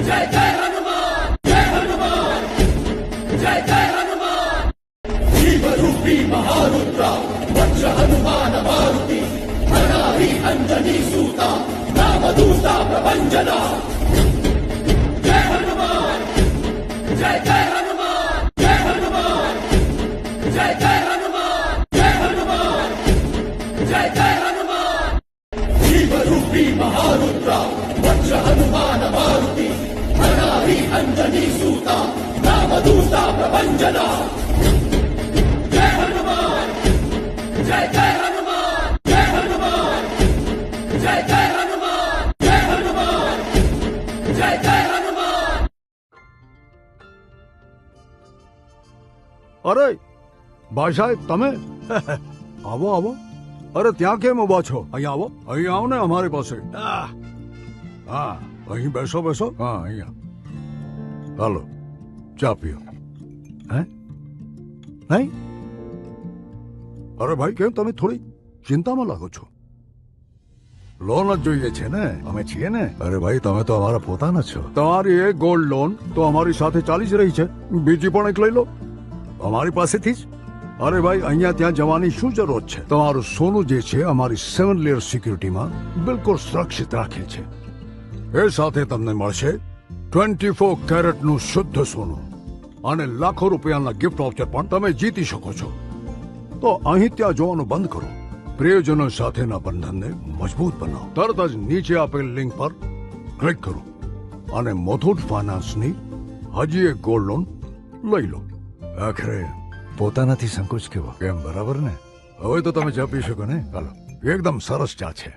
જય જય હનુમાન જય હનુમાન જય જય હનુમાન શિવરૂપી મહારુદ્રા વજ્ર હનુમાન મારુતિ હનારી અંજની સૂતા રામદૂતા પ્રભંજના જય હનુમાન જય જય હનુમાન જય હનુમાન જય જય હનુમાન જય હનુમાન જય જય હનુમાન શિવરૂપી મહારુદ્રા વજ્ર હનુમાન મારુતિ હનારી અંજની સૂતા રામદૂતા પ્રભંજના જય હનુમાન જય જય હનુમાન જય હનુમાન જય જય હનુમાન જય હનુમાન જય જય હનુમાન અરે ભાઈ સાહેબ તમે આવો આવો અરે ત્યાં કેમ ઉભા છો અહીંયા આવો અહીં આવો ને અમારી પાસે હા અહીં બેસો બેસો હા અહીંયા હાલો ચા પીઓ હે નહીં અરે ભાઈ કેમ તમે થોડી ચિંતામાં લાગો છો લોન જ જોઈએ છે ને અમે છીએ ને અરે ભાઈ તમે તો અમારા પોતાના છો તમારી એક ગોલ્ડ લોન તો અમારી સાથે ચાલી જ રહી છે બીજી પણ એક લઈ લો અમારી પાસેથી જ અરે ભાઈ અહીંયા ત્યાં જવાની શું જરૂર છે તમારું સોનું જે છે અમારી 7 લેયર સિક્યુરિટીમાં બિલકુલ સુરક્ષિત રાખેલ છે એ સાથે તમને મળશે 24 કેરેટનું શુદ્ધ સોનું અને લાખો રૂપિયાના ગિફ્ટ વાઉચર પણ તમે જીતી શકો છો તો અહીં ત્યાં જોવાનું બંધ કરો પ્રિયજનો સાથેના બંધનને મજબૂત બનાવો તરત જ નીચે આપેલ લિંક પર ક્લિક કરો અને મુથુટ ફાઇનાન્સની હજી એક ગોલ્ડ લોન લઈ લો આખરે પોતાનાથી સંકોચ કેવો કેમ બરાબર ને હવે તો તમે ચા પી શકો ને ચાલો એકદમ સરસ ચા છે